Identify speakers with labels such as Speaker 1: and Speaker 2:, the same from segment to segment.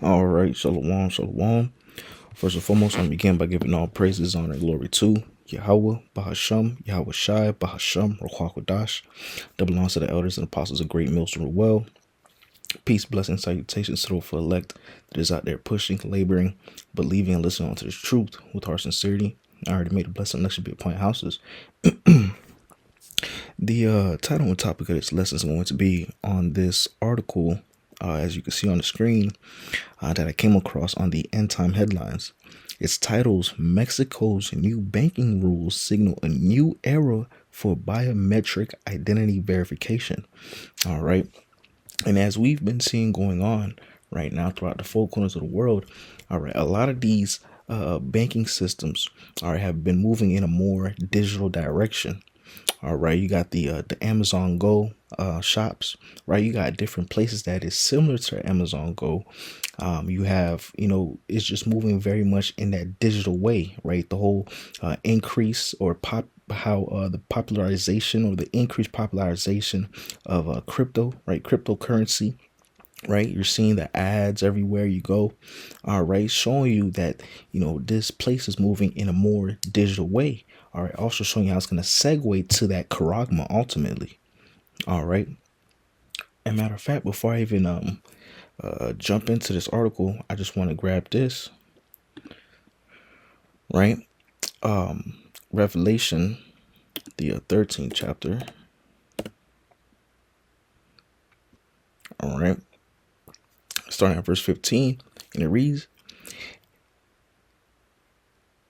Speaker 1: All right, shalom, shalom. First and foremost, I begin by giving all praises, honor, and glory to Yahweh, Bahasham, Yahweh Shai, Bahasham, Ruach double honors to the elders and apostles of Great Millstone Well. Peace, blessings, salutations to the for elect that is out there pushing, laboring, believing, and listening to this truth with heart sincerity. I already made a blessing. That should be upon houses. The title and topic of this lesson is going to be on this article, as you can see on the screen, that I came across on the End Time Headlines. Its titles: Mexico's new banking rules signal a new era for biometric identity verification. All right. And as we've been seeing going on right now throughout the four corners of the world, all right, a lot of these banking systems have been moving in a more digital direction. All right, you got the Amazon Go shops, right? You got different places that is similar to Amazon Go. You have, it's just moving very much in that digital way, right? The whole increase or the popularization or the increased popularization of crypto, right? Cryptocurrency. Right, you're seeing the ads everywhere you go, all right, showing you that this place is moving in a more digital way. All right, also showing you how it's going to segue to that charagma ultimately. All right, and matter of fact, before I even jump into this article, I just want to grab this, right? Revelation, the 13th chapter. All right, starting at verse 15, and it reads,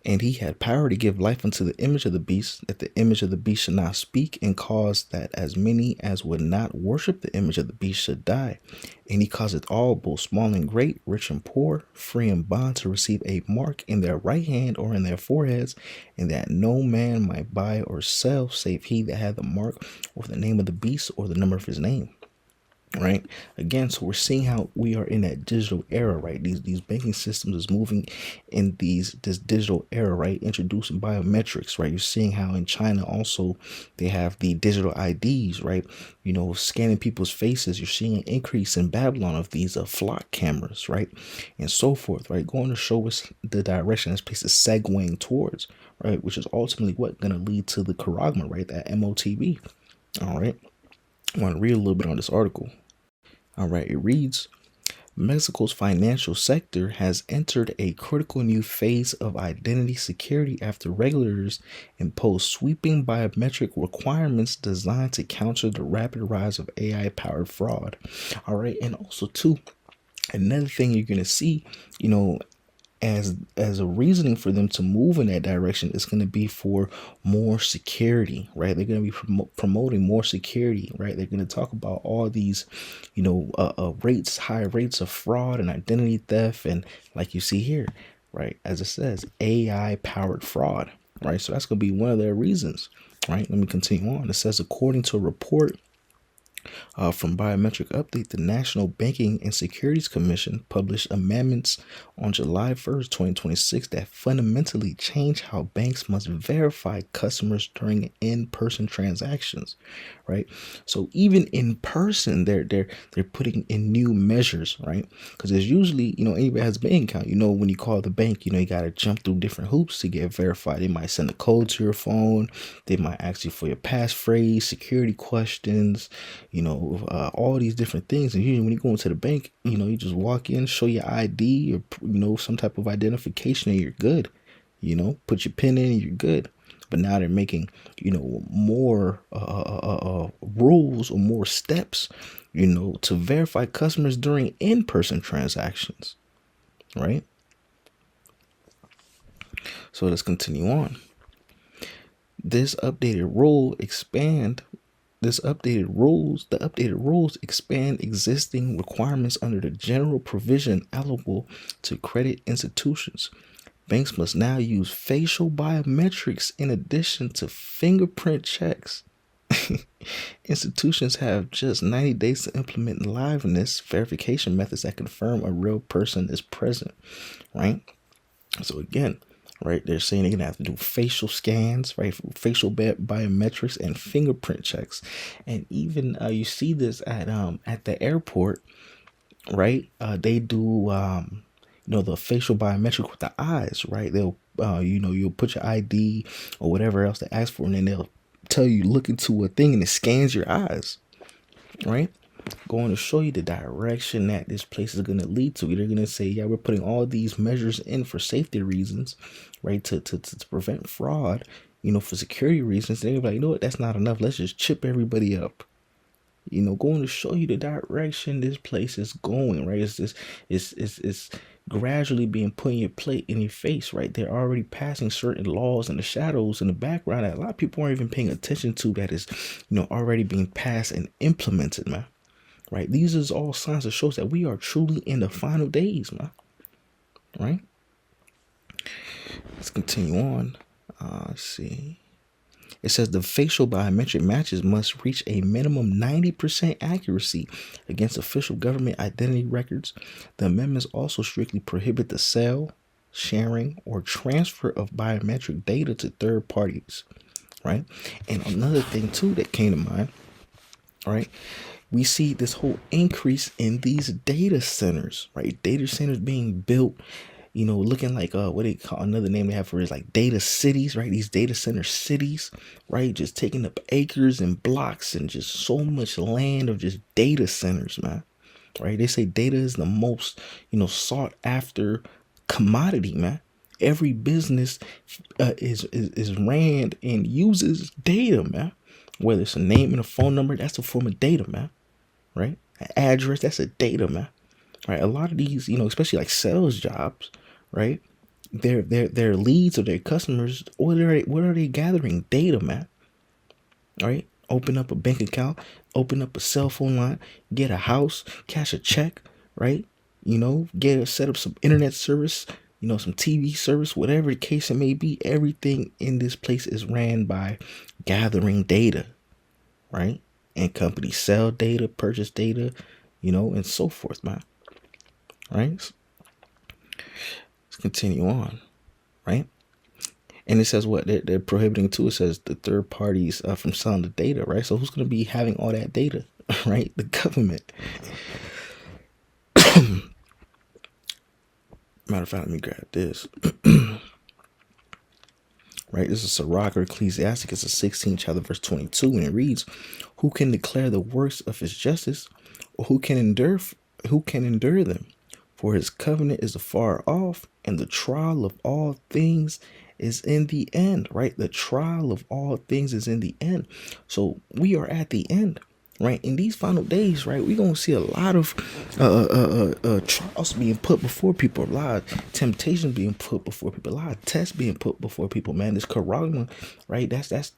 Speaker 1: "And he had power to give life unto the image of the beast, that the image of the beast should not speak, and caused that as many as would not worship the image of the beast should die. And he causeth all, both small and great, rich and poor, free and bond, to receive a mark in their right hand or in their foreheads, and that no man might buy or sell, save he that had the mark, or the name of the beast, or the number of his name." Right, again, so we're seeing how we are in that digital era, right? These banking systems is moving in this digital era, right? Introducing biometrics, right? You're seeing how in China also they have the digital IDs, right? Scanning people's faces. You're seeing an increase in Babylon of these flock cameras, right, and so forth, right? Going to show us the direction this place is segueing towards, right? Which is ultimately what going to lead to the charagma, right? That MOTB. All right, I want to read a little bit on this article. All right, it reads, "Mexico's financial sector has entered a critical new phase of identity security after regulators impose sweeping biometric requirements designed to counter the rapid rise of AI-powered fraud." All right, and also too, another thing you're going to see, as a reasoning for them to move in that direction is going to be for more security, right? They're going to be promoting more security, right? They're going to talk about all these, high rates of fraud and identity theft, and like you see here, right, as it says, AI powered fraud, right? So that's going to be one of their reasons, right? Let me continue on. It says, according to a report from Biometric Update, the National Banking and Securities Commission published amendments on July 1st, 2026 that fundamentally change how banks must verify customers during in-person transactions, right? So even in person, they're putting in new measures, right? Because there's usually, anybody has a bank account, when you call the bank, you got to jump through different hoops to get verified. They might send a code to your phone. They might ask you for your passphrase, security questions, all these different things. And usually when you go into the bank, you just walk in, show your ID or, some type of identification, and you're good. Put your PIN in and you're good. But now they're making, more rules or more steps, to verify customers during in-person transactions, right? So let's continue on. The updated rules expand existing requirements under the general provision applicable to credit institutions. Banks must now use facial biometrics in addition to fingerprint checks. Institutions have just 90 days to implement liveness verification methods that confirm a real person is present, right? So again, right, they're saying they're gonna have to do facial scans, right, facial biometrics and fingerprint checks. And even you see this at the airport, right? They do the facial biometric with the eyes, right? They'll you'll put your ID or whatever else they ask for, and then they'll tell you look into a thing and it scans your eyes, right? Going to show you the direction that this place is going to lead to. They're going to say, yeah, we're putting all these measures in for safety reasons, right? To prevent fraud, for security reasons. They're like, you know what? That's not enough. Let's just chip everybody up. Going to show you the direction this place is going, right? It's gradually being put in your plate in your face, right? They're already passing certain laws in the shadows in the background that a lot of people aren't even paying attention to, that is, already being passed and implemented, man. Right? These is all signs that shows that we are truly in the final days, man. Right? Let's continue on. Let's see. It says the facial biometric matches must reach a minimum 90% accuracy against official government identity records. The amendments also strictly prohibit the sale, sharing, or transfer of biometric data to third parties. Right? And another thing too that came to mind, right? We see this whole increase in these data centers, right? Data centers being built, looking like what they call, another name they have for it is like data cities, right? These data center cities, right? Just taking up acres and blocks and just so much land of just data centers, man. Right? They say data is the most, sought after commodity, man. Every business is ran and uses data, man. Whether it's a name and a phone number, that's a form of data, man. Right? An address, that's a data, man. Right? A lot of these, especially like sales jobs, right? Their leads or their customers, what are they gathering? Data, man. Right? Open up a bank account, open up a cell phone line, get a house, cash a check, right? Set up some internet service, some TV service, whatever the case it may be. Everything in this place is ran by gathering data, right? And companies sell data, purchase data, and so forth, man. Right? Let's continue on, right? And it says what they're prohibiting too. It says the third parties from selling the data, right? So who's going to be having all that data, right? The government. Matter of fact, let me grab this. Right, this is Sirach or Ecclesiasticus, the 16th chapter, verse 22, and it reads, "Who can declare the works of his justice, or who can endure them? For his covenant is afar off, and the trial of all things is in the end." Right, the trial of all things is in the end. So we are at the end. Right, in these final days, right, we're gonna see a lot of trials being put before people, a lot of temptations being put before people, a lot of tests being put before people. Man, this corona, right? That's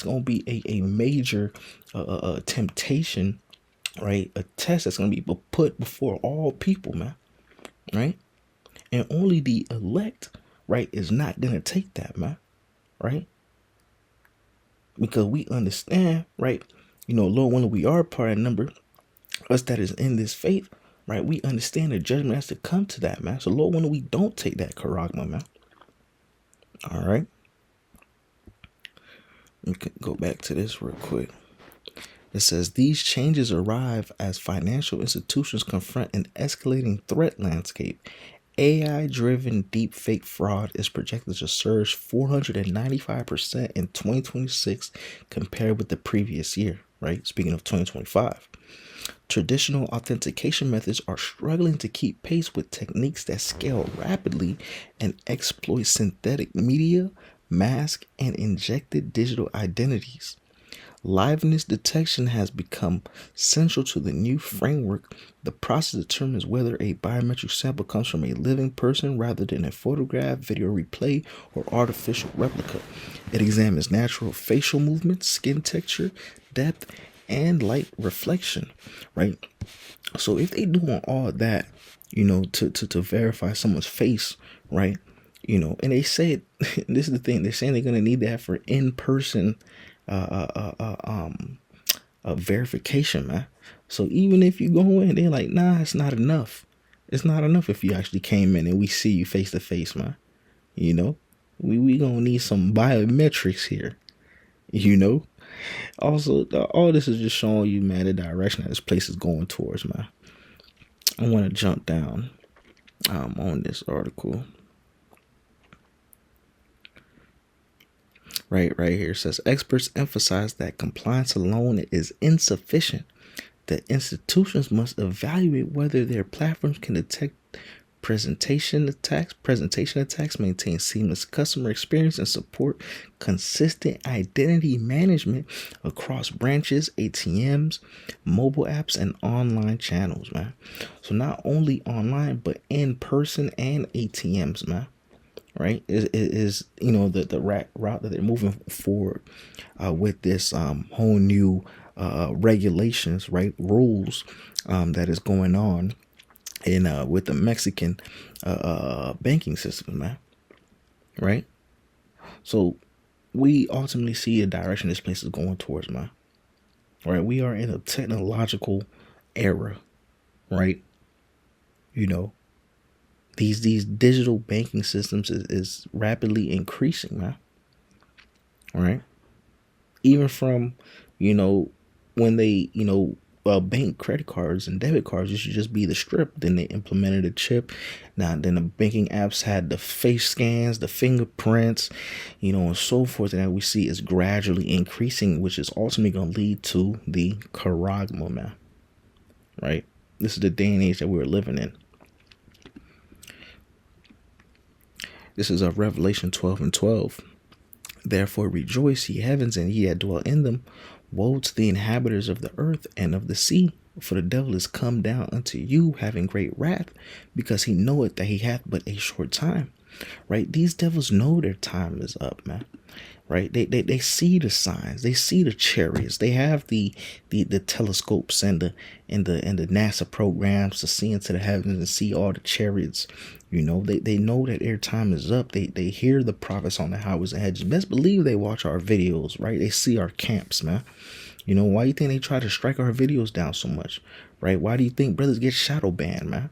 Speaker 1: gonna be a major temptation, right? A test that's gonna be put before all people, man. Right, and only the elect, right, is not gonna take that, man. Right, because we understand, right. Lord, when we are part of the number, us that is in this faith, right? We understand the judgment has to come to that, man. So, Lord, when we don't take that charagma, man. All right. We can go back to this real quick. It says these changes arrive as financial institutions confront an escalating threat landscape. AI-driven deepfake fraud is projected to surge 495% in 2026 compared with the previous year, right? Speaking of 2025. Traditional authentication methods are struggling to keep pace with techniques that scale rapidly and exploit synthetic media, mask, and injected digital identities. Liveness detection has become central to the new framework. The process determines whether a biometric sample comes from a living person rather than a photograph, video replay, or artificial replica. It examines natural facial movements, skin texture, depth, and light reflection, right? So if they doing all that, to verify someone's face, right? And they said, this is the thing, they're saying they're going to need that for in-person verification, man. So even if you go in, they're like, nah, it's not enough. It's not enough if you actually came in and we see you face to face, man. We gonna need some biometrics here. Also, all this is just showing you, man, the direction that this place is going towards, man. I want to jump down on this article. Right here. It says experts emphasize that compliance alone is insufficient. That institutions must evaluate whether their platforms can detect presentation attacks, maintain seamless customer experience, and support consistent identity management across branches, ATMs, mobile apps, and online channels, man. So not only online, but in person and ATMs, man. Right, it is the route that they're moving forward with this whole new regulations, right, rules that is going on in with the Mexican banking system, man. Right, so we ultimately see the direction this place is going towards, man. Right, we are in a technological era, right? These digital banking systems is rapidly increasing, man. All right. Even from, when they, bank credit cards and debit cards used to just be the strip. Then they implemented a chip. Now, then the banking apps had the face scans, the fingerprints, and so forth. And that we see is gradually increasing, which is ultimately going to lead to the charagma, man. Right. This is the day and age that we're living in. This is of Revelation 12:12. Therefore rejoice, ye heavens, and ye that dwell in them. Woe to the inhabitants of the earth and of the sea, for the devil is come down unto you, having great wrath, because he knoweth that he hath but a short time. Right? These devils know their time is up, man. Right? They see the signs, they see the chariots, they have the telescopes and the NASA programs to see into the heavens and see all the chariots. They know that their time is up. They hear the prophets on the highways and hedges. Best believe they watch our videos, right? They see our camps, man. Why do you think they try to strike our videos down so much, right? Why do you think brothers get shadow banned, man?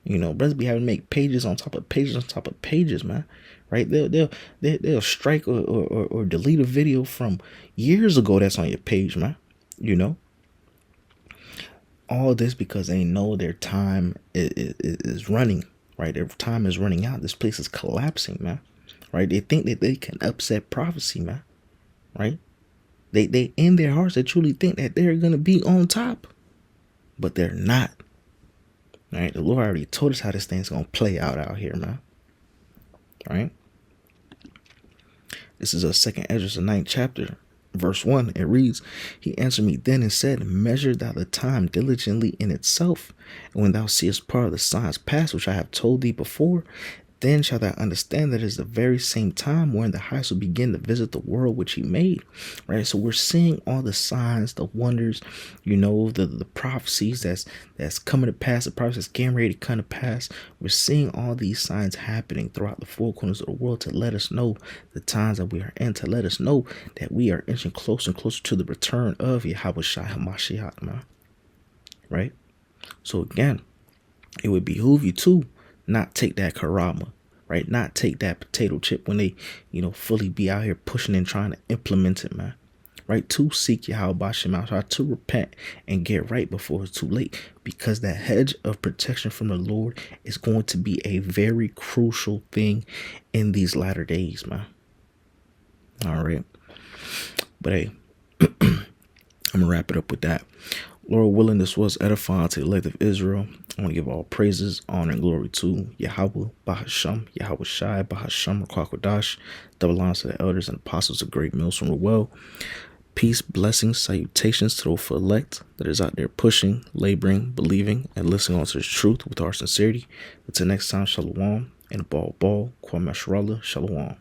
Speaker 1: Brothers be having to make pages on top of pages on top of pages, man. Right? They'll strike or delete a video from years ago that's on your page, man. All this because they know their time is running. Right? Their time is running out. This place is collapsing, man. Right? They think that they can upset prophecy, man. Right? They in their hearts, they truly think that they're gonna be on top, but they're not. Right? The Lord already told us how this thing's gonna play out here, man. Right? This is a 2 Ezra, the 9th chapter, verse 1. It reads, He answered me then and said, Measure thou the time diligently in itself, and when thou seest part of the signs pass, which I have told thee before, then shalt thou understand that it is the very same time wherein the highest will begin to visit the world which he made. Right? So we're seeing all the signs, the wonders, the prophecies that's coming to pass, the prophecies that's getting ready to come to pass. We're seeing all these signs happening throughout the four corners of the world to let us know the times that we are in, to let us know that we are inching closer and closer to the return of Yahawashi HaMashiach, man. Right? So again, it would behoove you to not take that karama, right? Not take that potato chip when they, fully be out here pushing and trying to implement it, man. Right? To seek Yahweh Shemashah, to repent and get right before it's too late, because that hedge of protection from the Lord is going to be a very crucial thing in these latter days, man. All right. But hey, I'm gonna wrap it up with that. Lord willing, this was edifying to the elect of Israel. I want to give all praises, honor, and glory to Yahweh, Bahasham, Yahweh Shai, Bahasham, Rakwakadash, double honors to the elders and apostles of Great Mills from Ruel. Peace, blessings, salutations to the elect that is out there pushing, laboring, believing, and listening on to the truth with our sincerity. Until next time, shalom, and ball, Kwame Shalom.